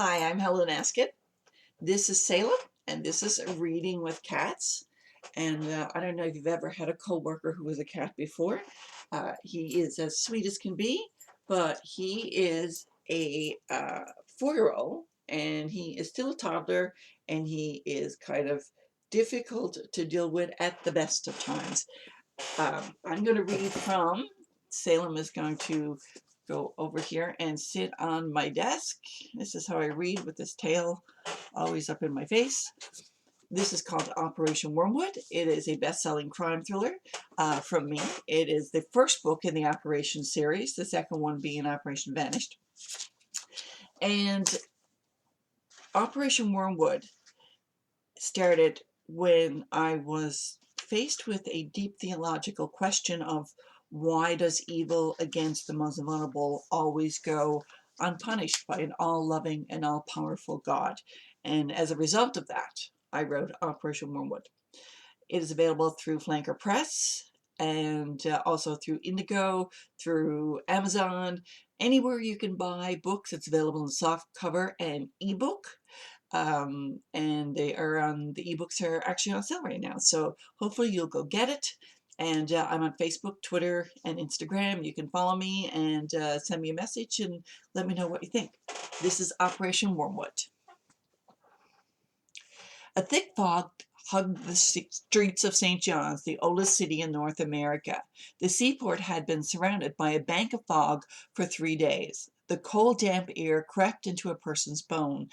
Hi, I'm Helen Escott. This is Salem, and this is a reading with cats. And I don't know if you've ever had a coworker who was a cat before. He is as sweet as can be, but he is a 4-year-old, and he is still a toddler, and he is kind of difficult to deal with at the best of times. I'm going to read from, Salem is going to go over here and sit on my desk. This is how I read, with this tail always up in my face. This is called Operation Wormwood. It is a best-selling crime thriller from me. It is the first book in the Operation series, the second one being Operation Vanished. And Operation Wormwood started when I was faced with a deep theological question of why does evil against the most vulnerable always go unpunished by an all-loving and all-powerful God? And as a result of that, I wrote Operation Wormwood. It is available through Flanker Press and also through Indigo, through Amazon, anywhere you can buy books. It's available in softcover and ebook. And they are on, the ebooks are actually on sale right now. So hopefully you'll go get it. And I'm on Facebook, Twitter, and Instagram. You can follow me and send me a message and let me know what you think. This is Operation Wormwood. A thick fog hugged the streets of St. John's, the oldest city in North America. The seaport had been surrounded by a bank of fog for 3 days. The cold, damp air crept into a person's bone,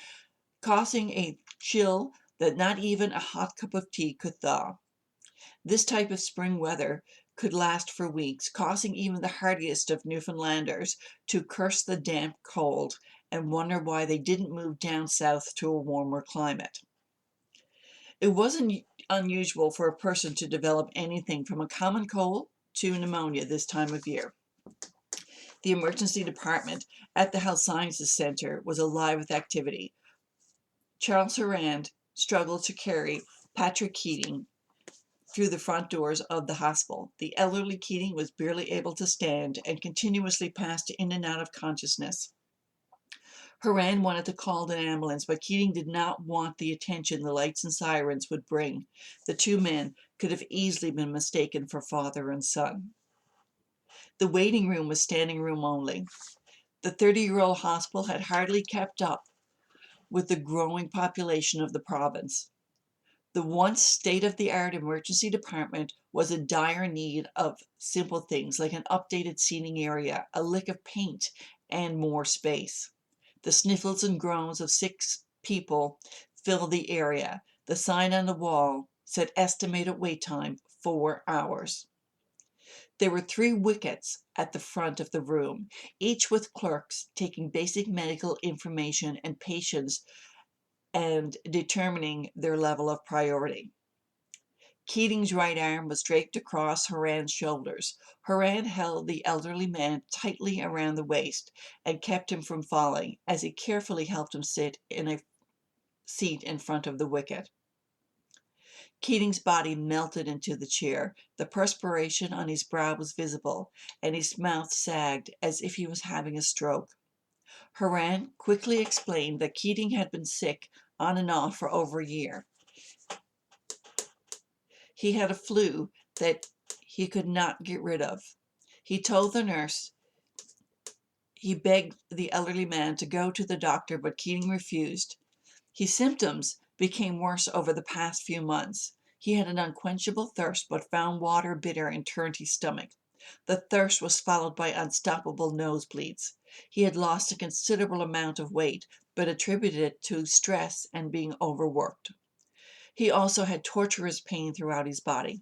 causing a chill that not even a hot cup of tea could thaw. This type of spring weather could last for weeks, causing even the hardiest of Newfoundlanders to curse the damp cold and wonder why they didn't move down south to a warmer climate. It wasn't unusual for a person to develop anything from a common cold to pneumonia this time of year. The emergency department at the Health Sciences Center was alive with activity. Charles Horan struggled to carry Patrick Keating through the front doors of the hospital. The elderly Keating was barely able to stand and continuously passed in and out of consciousness. Horan wanted to call an ambulance, but Keating did not want the attention the lights and sirens would bring. The two men could have easily been mistaken for father and son. The waiting room was standing room only. The 30-year-old hospital had hardly kept up with the growing population of the province. The once state-of-the-art emergency department was in dire need of simple things like an updated seating area, a lick of paint, and more space. The sniffles and groans of 6 people filled the area. The sign on the wall said estimated wait time 4 hours. There were 3 wickets at the front of the room, each with clerks taking basic medical information and patients and determining their level of priority. Keating's right arm was draped across Horan's shoulders. Horan held the elderly man tightly around the waist and kept him from falling as he carefully helped him sit in a seat in front of the wicket. Keating's body melted into the chair. The perspiration on his brow was visible, and his mouth sagged as if he was having a stroke. Horan quickly explained that Keating had been sick on and off for over a year. He had a flu that he could not get rid of. He told the nurse he begged the elderly man to go to the doctor, but Keating refused. His symptoms became worse over the past few months. He had an unquenchable thirst, but found water bitter and turned his stomach. The thirst was followed by unstoppable nosebleeds. He had lost a considerable amount of weight, but attributed it to stress and being overworked. He also had torturous pain throughout his body.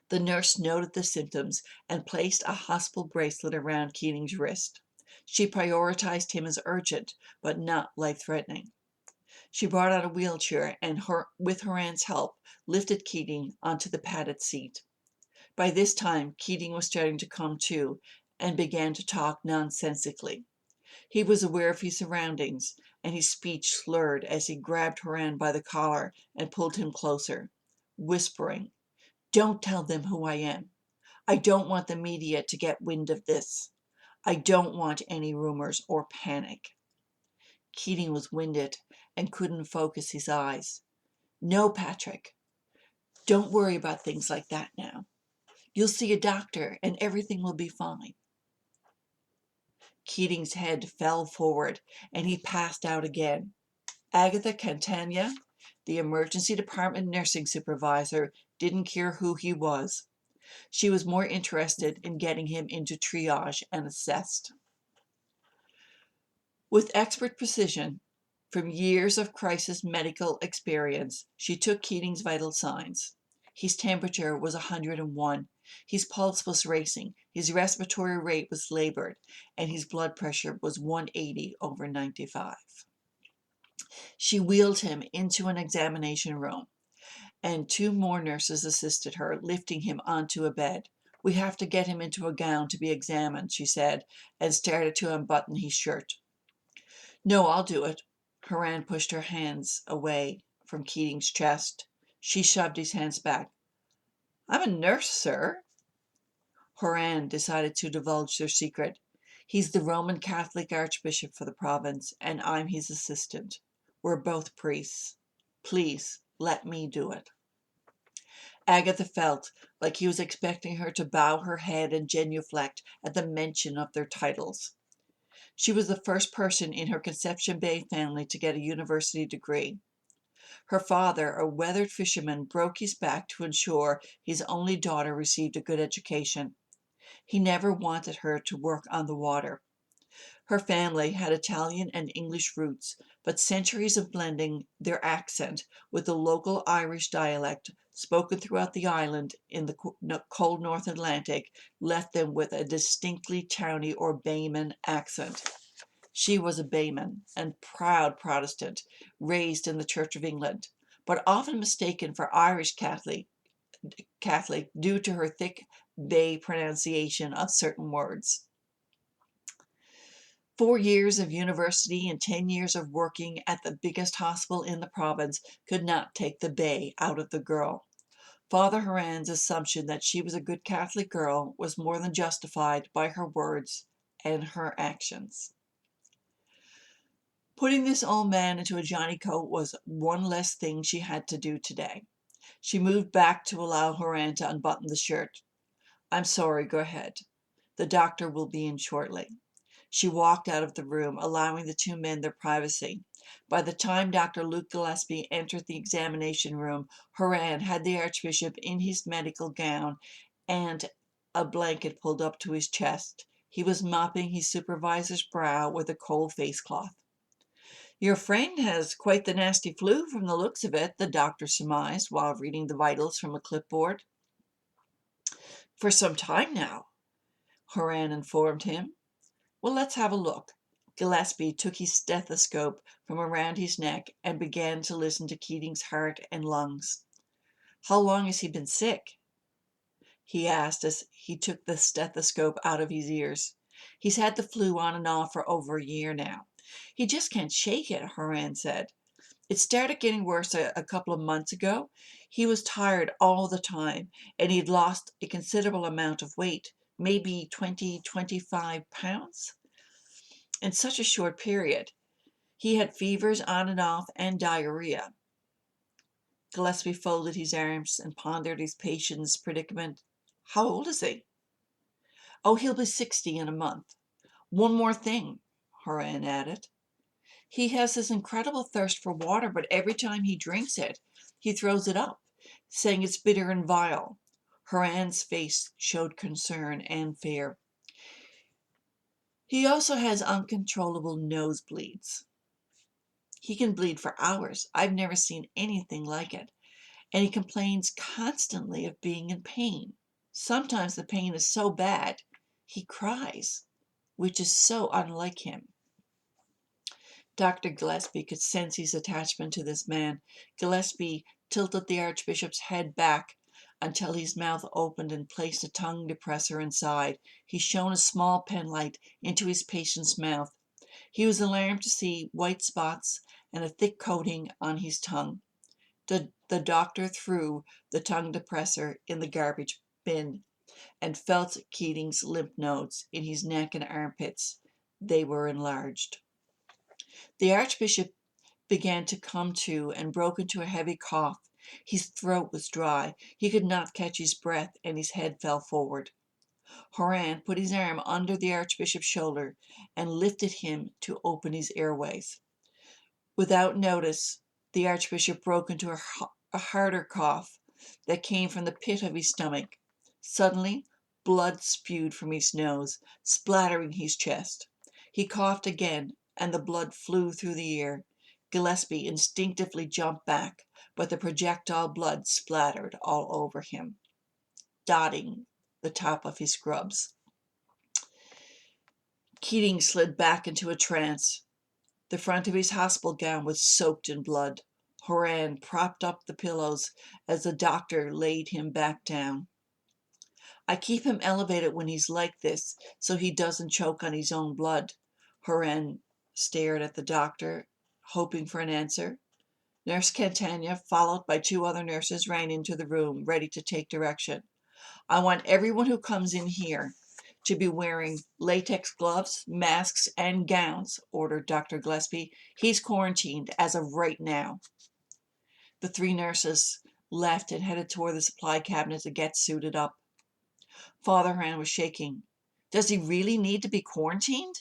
The nurse noted the symptoms and placed a hospital bracelet around Keating's wrist. She prioritized him as urgent, but not life-threatening. She brought out a wheelchair and, with Horan's help, lifted Keating onto the padded seat. By this time, Keating was starting to come to and began to talk nonsensically. He was aware of his surroundings, and his speech slurred as he grabbed Horan by the collar and pulled him closer, whispering, "Don't tell them who I am. I don't want the media to get wind of this. I don't want any rumors or panic." Keating was winded and couldn't focus his eyes. No, Patrick, don't worry about things like that now. You'll see a doctor and everything will be fine. Keating's head fell forward and he passed out again. Agatha Catania, the emergency department nursing supervisor, didn't care who he was. She was more interested in getting him into triage and assessed. With expert precision, from years of crisis medical experience, she took Keating's vital signs. His temperature was 101, his pulse was racing, his respiratory rate was labored, and his blood pressure was 180/95. She wheeled him into an examination room, and two more nurses assisted her, lifting him onto a bed. "We have to get him into a gown to be examined," she said, and started to unbutton his shirt. "No, I'll do it." Haran pushed her hands away from Keating's chest. She shoved his hands back. "I'm a nurse, sir." Haran decided to divulge their secret. "He's the Roman Catholic Archbishop for the province, and I'm his assistant. We're both priests. Please, let me do it." Agatha felt like he was expecting her to bow her head and genuflect at the mention of their titles. She was the first person in her Conception Bay family to get a university degree. Her father, a weathered fisherman, broke his back to ensure his only daughter received a good education. He never wanted her to work on the water. Her family had Italian and English roots, but centuries of blending their accent with the local Irish dialect spoken throughout the island in the cold North Atlantic left them with a distinctly towny or Bayman accent. She was a Bayman and proud Protestant, raised in the Church of England, but often mistaken for Irish Catholic due to her thick Bay pronunciation of certain words. 4 years of university and 10 years of working at the biggest hospital in the province could not take the Bay out of the girl. Father Haran's assumption that she was a good Catholic girl was more than justified by her words and her actions. Putting this old man into a Johnny coat was one less thing she had to do today. She moved back to allow Haran to unbutton the shirt. "I'm sorry, go ahead. The doctor will be in shortly." She walked out of the room, allowing the two men their privacy. By the time Dr. Luke Gillespie entered the examination room, Haran had the Archbishop in his medical gown and a blanket pulled up to his chest. He was mopping his supervisor's brow with a cold face cloth. "Your friend has quite the nasty flu from the looks of it," the doctor surmised while reading the vitals from a clipboard. "For some time now," Haran informed him. "Well, let's have a look." Gillespie took his stethoscope from around his neck and began to listen to Keating's heart and lungs. "How long has he been sick?" he asked as he took the stethoscope out of his ears. "He's had the flu on and off for over a year now. He just can't shake it," Haran said. "It started getting worse a couple of months ago. He was tired all the time, and he'd lost a considerable amount of weight, maybe 25 pounds. In such a short period. He had fevers on and off and diarrhea." Gillespie folded his arms and pondered his patient's predicament. "How old is he?" "Oh, he'll be 60 in a month. One more thing," Haran added. "He has this incredible thirst for water, but every time he drinks it, he throws it up, saying it's bitter and vile." Haran's face showed concern and fear. "He also has uncontrollable nosebleeds. He can bleed for hours. I've never seen anything like it. And he complains constantly of being in pain. Sometimes the pain is so bad, he cries, which is so unlike him." Dr. Gillespie could sense his attachment to this man. Gillespie tilted the Archbishop's head back until his mouth opened and placed a tongue depressor inside. He shone a small penlight into his patient's mouth. He was alarmed to see white spots and a thick coating on his tongue. The doctor threw the tongue depressor in the garbage bin and felt Keating's lymph nodes in his neck and armpits. They were enlarged. The Archbishop began to come to and broke into a heavy cough. His throat was dry. He could not catch his breath, and his head fell forward. Horan put his arm under the Archbishop's shoulder and lifted him to open his airways. Without notice, the Archbishop broke into a harder cough that came from the pit of his stomach. Suddenly, blood spewed from his nose, splattering his chest. He coughed again, and the blood flew through the air. Gillespie instinctively jumped back, but the projectile blood splattered all over him, dotting the top of his scrubs. Keating slid back into a trance. The front of his hospital gown was soaked in blood. Horan propped up the pillows as the doctor laid him back down. I keep him elevated when he's like this, so he doesn't choke on his own blood. Horan stared at the doctor, hoping for an answer. Nurse Catania, followed by 2 other nurses, ran into the room, ready to take direction. I want everyone who comes in here to be wearing latex gloves, masks, and gowns, ordered Dr. Gillespie. He's quarantined as of right now. The 3 nurses left and headed toward the supply cabinet to get suited up. Father Horan was shaking. Does he really need to be quarantined?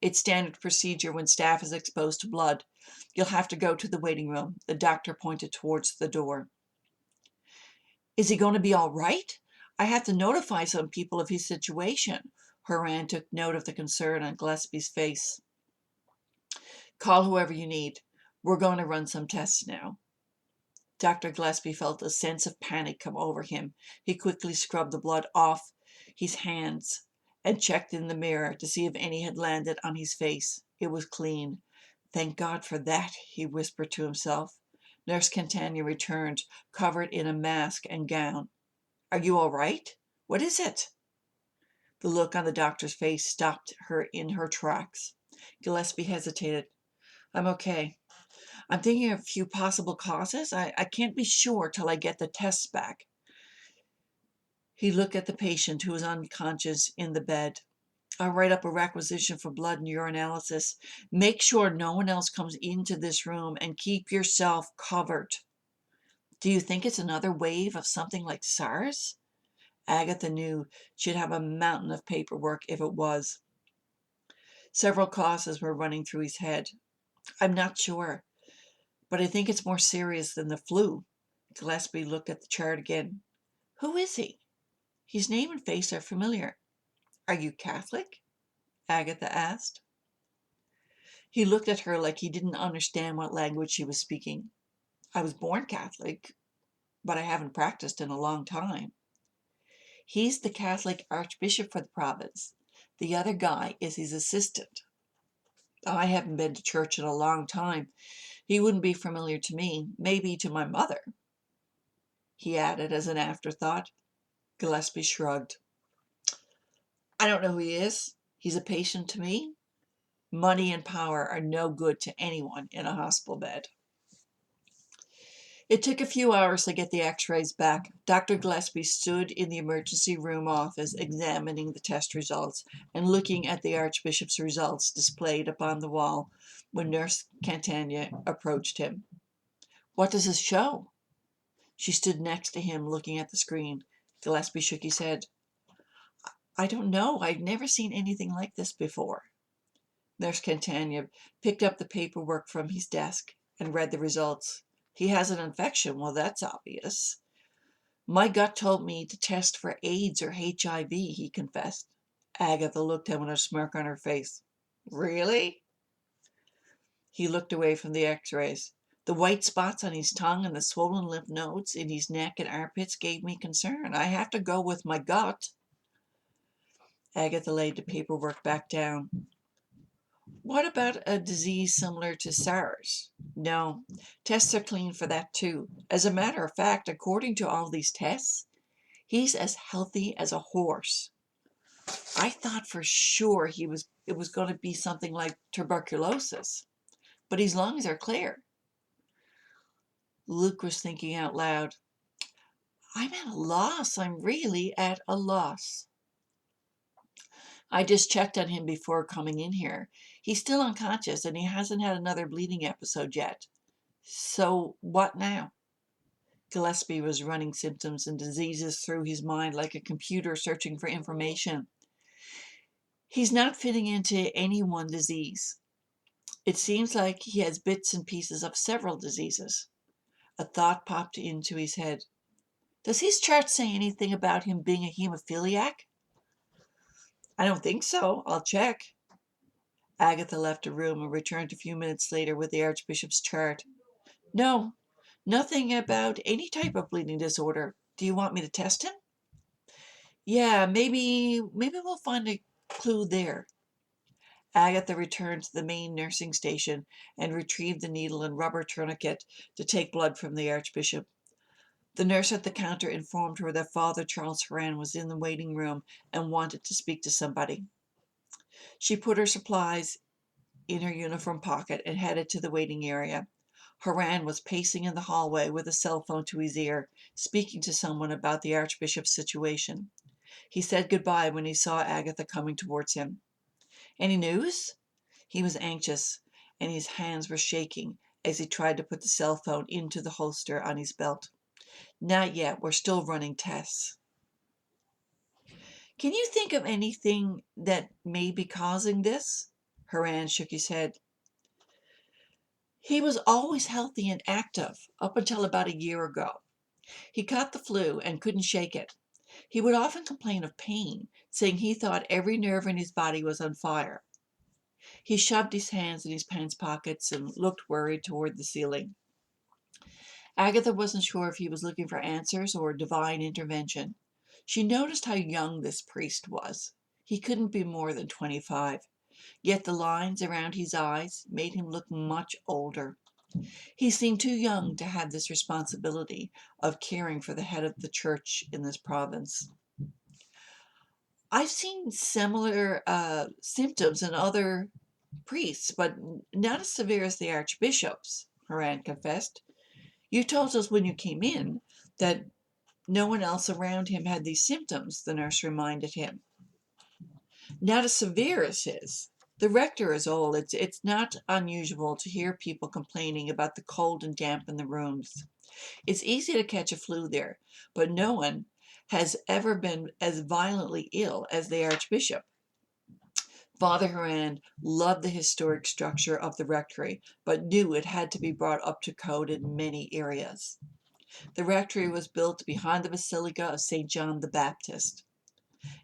It's standard procedure when staff is exposed to blood. You'll have to go to the waiting room. The doctor pointed towards the door. Is he going to be all right? I have to notify some people of his situation. Horan took note of the concern on Gillespie's face. Call whoever you need. We're going to run some tests now. Dr. Gillespie felt a sense of panic come over him. He quickly scrubbed the blood off his hands and checked in the mirror to see if any had landed on his face. It was clean. Thank God for that, he whispered to himself. Nurse Catania returned, covered in a mask and gown. Are you all right? What is it? The look on the doctor's face stopped her in her tracks. Gillespie hesitated. I'm okay. I'm thinking of a few possible causes. I can't be sure till I get the tests back. He looked at the patient who was unconscious in the bed. I'll write up a requisition for blood and urinalysis. Make sure no one else comes into this room and keep yourself covered. Do you think it's another wave of something like SARS? Agatha knew she'd have a mountain of paperwork if it was. Several causes were running through his head. I'm not sure, but I think it's more serious than the flu. Gillespie looked at the chart again. Who is he? His name and face are familiar. Are you Catholic? Agatha asked. He looked at her like he didn't understand what language she was speaking. I was born Catholic, but I haven't practiced in a long time. He's the Catholic Archbishop for the province. The other guy is his assistant. I haven't been to church in a long time. He wouldn't be familiar to me, maybe to my mother. He added as an afterthought. Gillespie shrugged. I don't know who he is. He's a patient to me. Money and power are no good to anyone in a hospital bed. It took a few hours to get the x-rays back. Dr. Gillespie stood in the emergency room office examining the test results and looking at the Archbishop's results displayed upon the wall when Nurse Catania approached him. What does this show? She stood next to him looking at the screen. Gillespie shook his head. I don't know. I've never seen anything like this before. Nurse Catania picked up the paperwork from his desk and read the results. He has an infection. Well, that's obvious. My gut told me to test for AIDS or HIV, he confessed. Agatha looked at him with a smirk on her face. Really? He looked away from the x-rays. The white spots on his tongue and the swollen lymph nodes in his neck and armpits gave me concern. I have to go with my gut. Agatha laid the paperwork back down. What about a disease similar to SARS? No, tests are clean for that too. As a matter of fact, according to all these tests, he's as healthy as a horse. I thought for sure it was going to be something like tuberculosis, but his lungs are clear. Luke was thinking out loud. I'm at a loss. I'm really at a loss. I just checked on him before coming in here. He's still unconscious and he hasn't had another bleeding episode yet. So what now? Gillespie was running symptoms and diseases through his mind like a computer searching for information. He's not fitting into any one disease. It seems like he has bits and pieces of several diseases. A thought popped into his head. Does his chart say anything about him being a hemophiliac? I don't think so. I'll check. Agatha left the room and returned a few minutes later with the Archbishop's chart. No, nothing about any type of bleeding disorder. Do you want me to test him? Yeah, maybe we'll find a clue there. Agatha returned to the main nursing station and retrieved the needle and rubber tourniquet to take blood from the Archbishop. The nurse at the counter informed her that Father Charles Horan was in the waiting room and wanted to speak to somebody. She put her supplies in her uniform pocket and headed to the waiting area. Horan was pacing in the hallway with a cell phone to his ear, speaking to someone about the Archbishop's situation. He said goodbye when he saw Agatha coming towards him. Any news? He was anxious, and his hands were shaking as he tried to put the cell phone into the holster on his belt. Not yet. We're still running tests. Can you think of anything that may be causing this? Horan shook his head. He was always healthy and active up until about a year ago. He caught the flu and couldn't shake it. He would often complain of pain, saying he thought every nerve in his body was on fire. He shoved his hands in his pants pockets and looked worried toward the ceiling. Agatha wasn't sure if he was looking for answers or divine intervention. She noticed how young this priest was. He couldn't be more than 25, yet the lines around his eyes made him look much older. He seemed too young to have this responsibility of caring for the head of the church in this province. I've seen similar symptoms in other priests, but not as severe as the Archbishop's, Horan confessed. You told us when you came in that no one else around him had these symptoms, the nurse reminded him. Not as severe as his. The rector is old. It's not unusual to hear people complaining about the cold and damp in the rooms. It's easy to catch a flu there, but no one has ever been as violently ill as the Archbishop. Father Horan loved the historic structure of the rectory, but knew it had to be brought up to code in many areas. The rectory was built behind the Basilica of St. John the Baptist.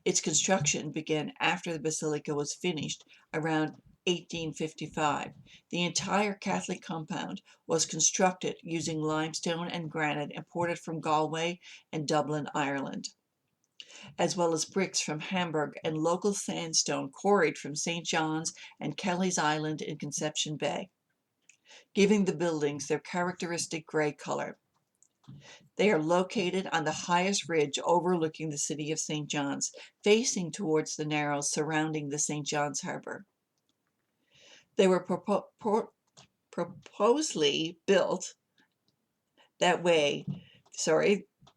Its construction began after the basilica was finished around 1855. The entire Catholic compound was constructed using limestone and granite imported from Galway and Dublin, Ireland, as well as bricks from Hamburg and local sandstone quarried from St. John's and Kelly's Island in Conception Bay, giving the buildings their characteristic gray color. They are located on the highest ridge overlooking the city of St. John's, facing towards the narrows surrounding the St. John's Harbor. They were purposely built that way.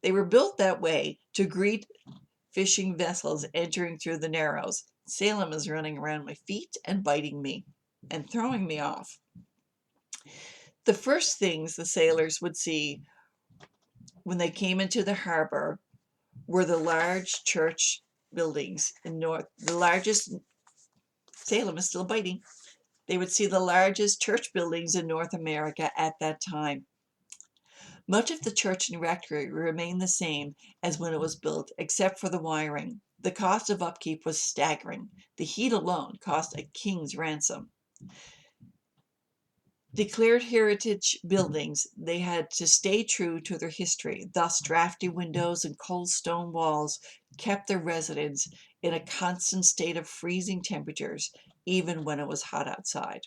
They were built that way to greet fishing vessels entering through the narrows. Salem is running around my feet and biting me and throwing me off. The first things the sailors would see when they came into the harbor were the large church buildings in the largest. Salem is still biting. They would see the largest church buildings in North America at that time. Much of the church and rectory remained the same as when it was built, except for the wiring. The cost of upkeep was staggering. The heat alone cost a king's ransom. Declared heritage buildings, they had to stay true to their history. Thus, drafty windows and cold stone walls kept their residents in a constant state of freezing temperatures, even when it was hot outside.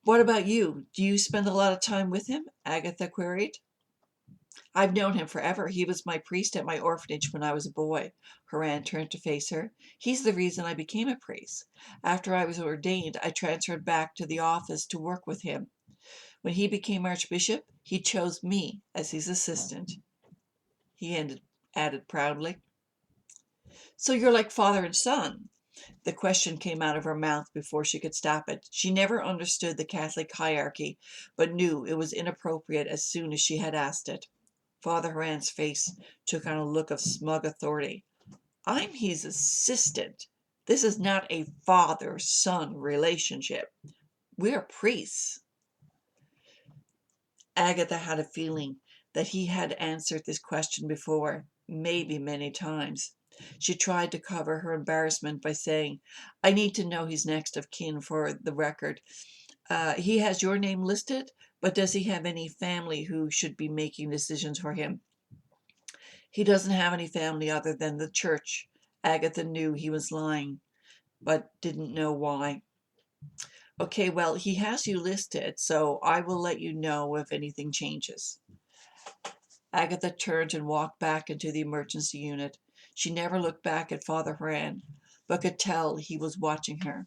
What about you? Do you spend a lot of time with him? Agatha queried. I've known him forever. He was my priest at my orphanage when I was a boy. Horan turned to face her. He's the reason I became a priest. After I was ordained, I transferred back to the office to work with him. When he became archbishop, he chose me as his assistant. He added proudly. So you're like father and son. The question came out of her mouth before she could stop it. She never understood the Catholic hierarchy, but knew it was inappropriate as soon as she had asked it. Father Haran's face took on a look of smug authority. I'm his assistant. This is not a father-son relationship. We're priests. Agatha had a feeling that he had answered this question before, maybe many times. She tried to cover her embarrassment by saying, I need to know his next of kin for the record. He has your name listed, but does he have any family who should be making decisions for him? He doesn't have any family other than the church. Agatha knew he was lying, but didn't know why. Okay, well, he has you listed, so I will let you know if anything changes. Agatha turned and walked back into the emergency unit. She never looked back at Father Haran, but could tell he was watching her.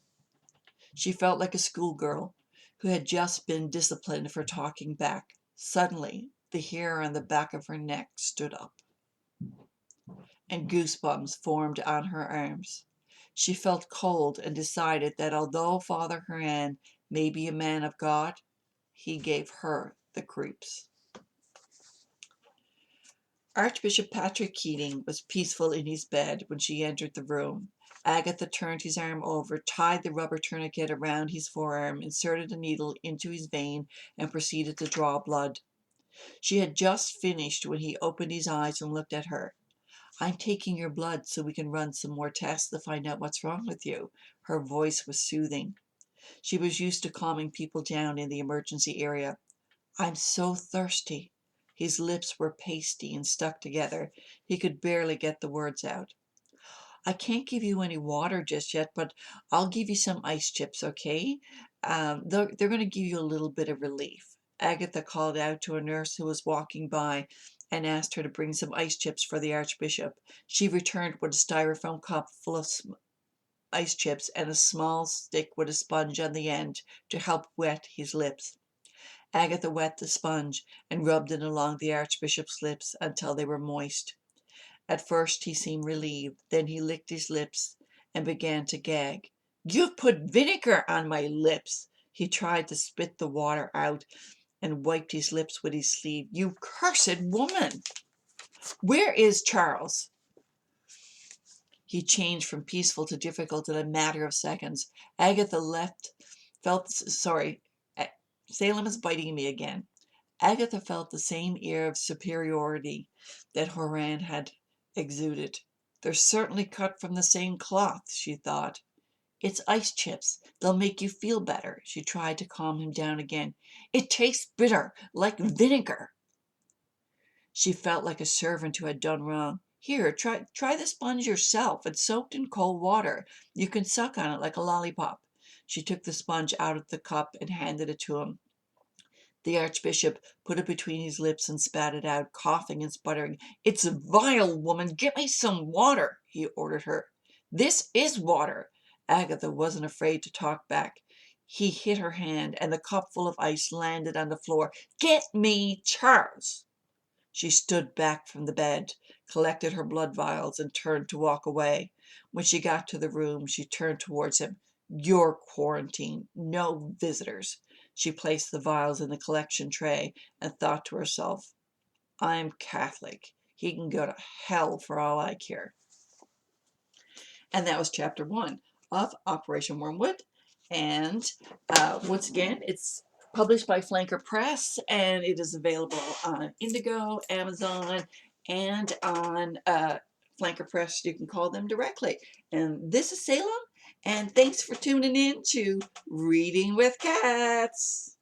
She felt like a schoolgirl who had just been disciplined for talking back. Suddenly, the hair on the back of her neck stood up, and goosebumps formed on her arms. She felt cold and decided that although Father Haran may be a man of God, he gave her the creeps. Archbishop Patrick Keating was peaceful in his bed when she entered the room. Agatha turned his arm over, tied the rubber tourniquet around his forearm, inserted a needle into his vein, and proceeded to draw blood. She had just finished when he opened his eyes and looked at her. I'm taking your blood so we can run some more tests to find out what's wrong with you. Her voice was soothing. She was used to calming people down in the emergency area. I'm so thirsty. His lips were pasty and stuck together. He could barely get the words out. I can't give you any water just yet, but I'll give you some ice chips, okay? They're going to give you a little bit of relief. Agatha called out to a nurse who was walking by and asked her to bring some ice chips for the Archbishop. She returned with a styrofoam cup full of ice chips and a small stick with a sponge on the end to help wet his lips. Agatha wet the sponge and rubbed it along the Archbishop's lips until they were moist. At first he seemed relieved, then he licked his lips and began to gag. You've put vinegar on my lips! He tried to spit the water out and wiped his lips with his sleeve. You cursed woman! Where is Charles? He changed from peaceful to difficult in a matter of seconds. Agatha Salem is biting me again. Agatha felt the same air of superiority that Haran had exuded. They're certainly cut from the same cloth, she thought. It's ice chips. They'll make you feel better. She tried to calm him down again. It tastes bitter, like vinegar. She felt like a servant who had done wrong. Here, try the sponge yourself. It's soaked in cold water. You can suck on it like a lollipop. She took the sponge out of the cup and handed it to him. The Archbishop put it between his lips and spat it out, coughing and sputtering. It's vile, woman. Get me some water, he ordered her. This is water. Agatha wasn't afraid to talk back. He hit her hand, and the cup full of ice landed on the floor. Get me Charles. She stood back from the bed, collected her blood vials, and turned to walk away. When she got to the room, she turned towards him. You're quarantined. No visitors. She placed the vials in the collection tray and thought to herself, I'm Catholic. He can go to hell for all I care. And that was chapter 1 of Operation Wormwood. And once again, it's published by Flanker Press, and it is available on Indigo, Amazon, and on Flanker Press. You can call them directly. And this is Salem, and thanks for tuning in to Reading with Cats.